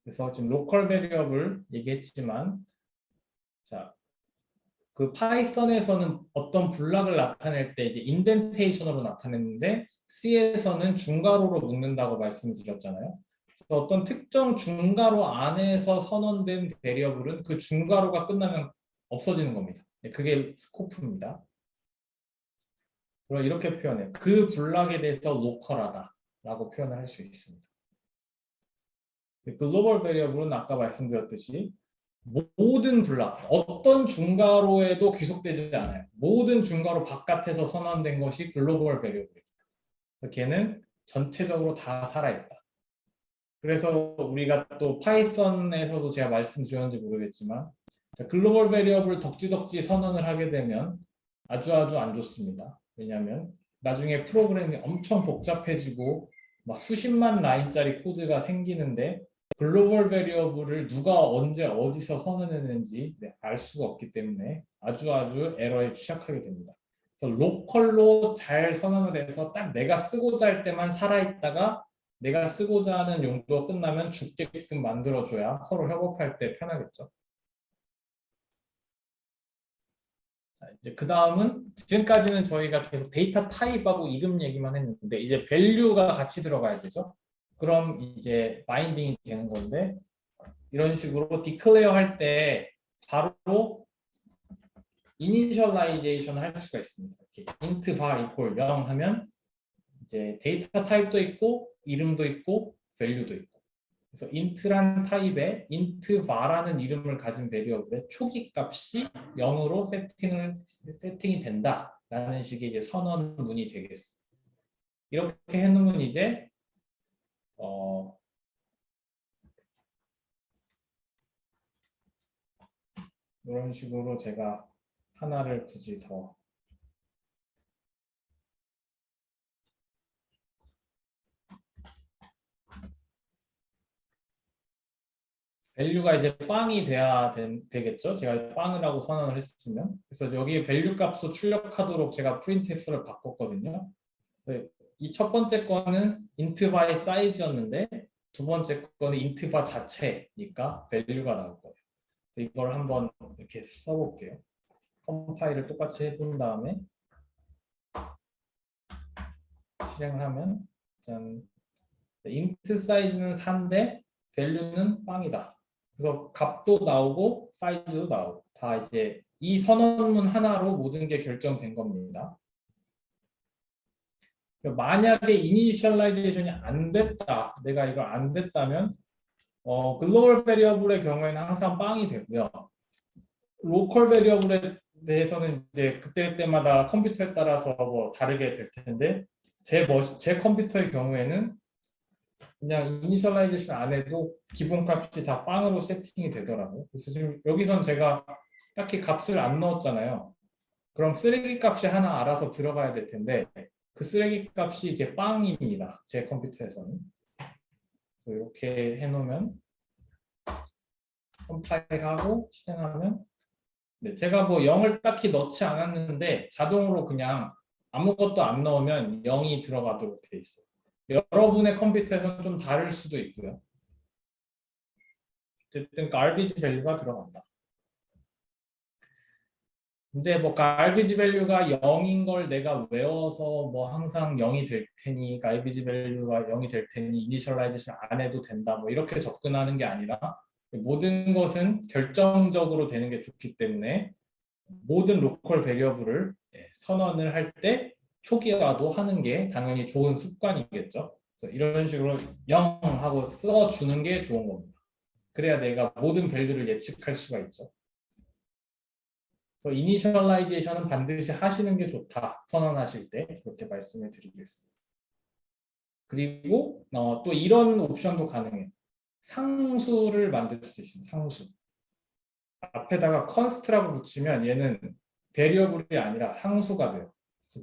그래서 지금 로컬 베리어블 얘기했지만 자, 그 파이썬에서는 어떤 블락을 나타낼 때 이제 인덴테이션으로 나타냈는데 C에서는 중괄호로 묶는다고 말씀드렸잖아요. 그래서 어떤 특정 중괄호 안에서 선언된 베리어블은 그 중괄호가 끝나면 없어지는 겁니다. 그게 스코프입니다. 그럼 이렇게 표현해요. 그 블락에 대해서 로컬하다라고 표현을 할 수 있습니다. 글로벌 베리어블은 아까 말씀드렸듯이 모든 블락, 어떤 중괄호에도 귀속되지 않아요. 모든 중괄호 바깥에서 선언된 것이 글로벌 베리어블입니다. 걔는 전체적으로 다 살아있다. 그래서 우리가 또 파이썬에서도 제가 말씀드렸는지 모르겠지만 글로벌 베리어블 덕지덕지 선언을 하게 되면 아주 안 좋습니다. 왜냐하면 나중에 프로그램이 엄청 복잡해지고 막 수십만 라인짜리 코드가 생기는데 글로벌 베리어블을 누가 언제 어디서 선언했는지 알 수가 없기 때문에 아주 에러에 취약하게 됩니다. 그래서 로컬로 잘 선언을 해서 딱 내가 쓰고자 할 때만 살아있다가 내가 쓰고자 하는 용도가 끝나면 죽게끔 만들어줘야 서로 협업할 때 편하겠죠. 자, 이제 그 다음은 지금까지는 저희가 계속 데이터 타입하고 이름 얘기만 했는데 이제 value가 같이 들어가야 되죠. 그럼 이제 바인딩이 되는 건데 이런 식으로 declare 할 때 바로 이니셜라이제이션 할 수가 있습니다. 이렇게 int var equal 0 하면 이제 데이터 타입도 있고 이름도 있고 value도 있고 그래서 int란 타입의 int var라는 이름을 가진 베리어블의 초기 값이 0으로 세팅이 된다라는 식의 이제 선언문이 되겠습니다. 이렇게 해놓으면 이제 이런 식으로 제가 하나를 굳이 더 밸류가 이제 빵이 돼야 되겠죠. 제가 빵이라고 선언을 했으면. 그래서 여기 밸류 값을 출력하도록 제가 printf를 바꿨거든요. 이 첫 번째 거는 int by size였는데 두 번째 거는 int by 자체니까 밸류가 나올 거예요. 이걸 한번 이렇게 써볼게요. 컴파일을 똑같이 해본 다음에 실행을 하면 짠, int 사이즈는 4인데 밸류는 빵이다. 그래서 값도 나오고 사이즈도 나오고 다 이제 이 선언문 하나로 모든 게 결정된 겁니다. 만약에 이니셜라이제이션이 안 됐다, 내가 이걸 안 됐다면 글로벌 베리어블의 경우에는 항상 빵이 되고요. 로컬 베리어블에 대해서는 이제 그때마다 컴퓨터에 따라서 뭐 다르게 될 텐데 제 컴퓨터의 경우에는 그냥 이니셜라이제이션 안 해도 기본 값이 다 빵으로 세팅이 되더라고요. 그래서 지금 여기선 제가 딱히 값을 안 넣었잖아요. 그럼 쓰레기 값이 하나 알아서 들어가야 될 텐데 그 쓰레기 값이 이제 빵입니다. 제 컴퓨터에서는. 이렇게 해놓으면 컴파일하고 실행하면 네, 제가 뭐 0을 딱히 넣지 않았는데 자동으로 그냥 아무것도 안 넣으면 0이 들어가도록 돼 있어요. 여러분의 컴퓨터에서는 좀 다를 수도 있고요. 어쨌든 garbage value가 들어간다. 근데 뭐 garbage value가 0인 걸 내가 외워서 뭐 항상 0이 될 테니 garbage value가 0이 될 테니 initialization 안 해도 된다 뭐 이렇게 접근하는 게 아니라 모든 것은 결정적으로 되는 게 좋기 때문에 모든 로컬 베리어블을 선언을 할 때 초기화도 하는 게 당연히 좋은 습관이겠죠. 이런 식으로 0 하고 써주는 게 좋은 겁니다. 그래야 내가 모든 밸류를 예측할 수가 있죠. 이니셜라이제이션은 반드시 하시는 게 좋다. 선언하실 때 그렇게 말씀을 드리겠습니다. 그리고 또 이런 옵션도 가능해요. 상수를 만들 수도 있습니다. 상수. 앞에다가 const라고 붙이면 얘는 베리어블이 아니라 상수가 돼요.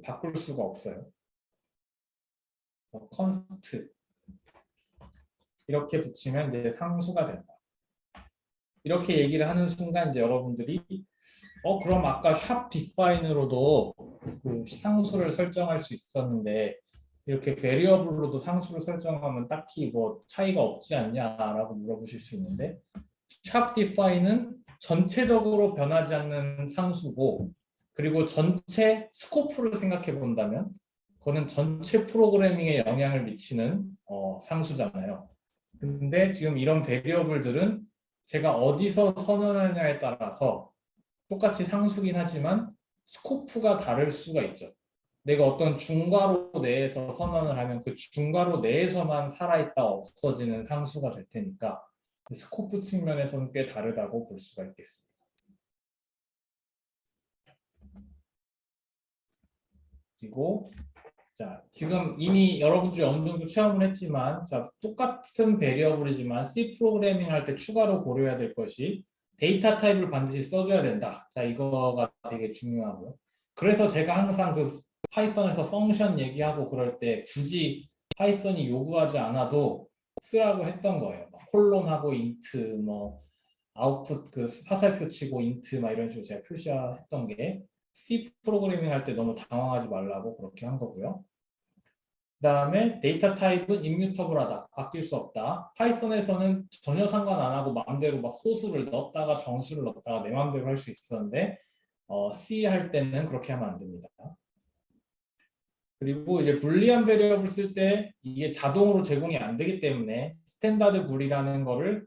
바꿀 수가 없어요. const 이렇게 붙이면 이제 상수가 된다. 이렇게 얘기를 하는 순간 이제 여러분들이 그럼 아까 샵 define으로도 그 상수를 설정할 수 있었는데 이렇게 베리어블로도 상수를 설정하면 딱히 뭐 차이가 없지 않냐라고 물어보실 수 있는데 샵 define은 전체적으로 변하지 않는 상수고 그리고 전체 스코프를 생각해 본다면 그거는 전체 프로그래밍에 영향을 미치는 상수잖아요. 근데 지금 이런 베리어블들은 제가 어디서 선언하냐에 따라서 똑같이 상수긴 하지만 스코프가 다를 수가 있죠. 내가 어떤 중괄호 내에서 선언을 하면 그 중괄호 내에서만 살아있다 없어지는 상수가 될 테니까 스코프 측면에서는 꽤 다르다고 볼 수가 있겠습니다. 그리고 자, 지금 이미 여러분들이 어느 정도 체험을 했지만 자, 똑같은 베리어블이지만 C 프로그래밍 할 때 추가로 고려해야 될 것이 데이터 타입을 반드시 써줘야 된다. 자, 이거가 되게 중요하고요. 그래서 제가 항상 그 파이썬에서 펑션 얘기하고 그럴 때 굳이 파이썬이 요구하지 않아도 쓰라고 했던 거예요. 콜론하고 인트, 뭐 아웃풋 그 화살표 치고 인트 막 이런 식으로 제가 표시했던 게 C 프로그래밍 할 때 너무 당황하지 말라고 그렇게 한 거고요. 그 다음에 데이터 타입은 임뮤터블하다. 바뀔 수 없다. 파이썬에서는 전혀 상관 안 하고 마음대로 막 소수를 넣었다가 정수를 넣었다가 내 마음대로 할 수 있었는데 C 할 때는 그렇게 하면 안 됩니다. 그리고 이제 불리한 베리어블 쓸 때 이게 자동으로 제공이 안 되기 때문에 스탠다드 불이라는 거를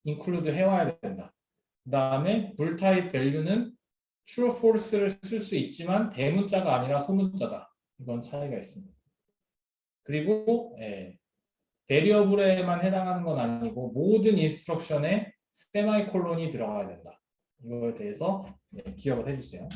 인클루드 해와야 된다. 그 다음에 불 타입 밸류는 true, false를 쓸 수 있지만 대문자가 아니라 소문자다. 이건 차이가 있습니다. 그리고 베리어블에만 해당하는 건 아니고 모든 인스트럭션에 세마이콜론이 들어가야 된다. 이거에 대해서 기억을 해주세요.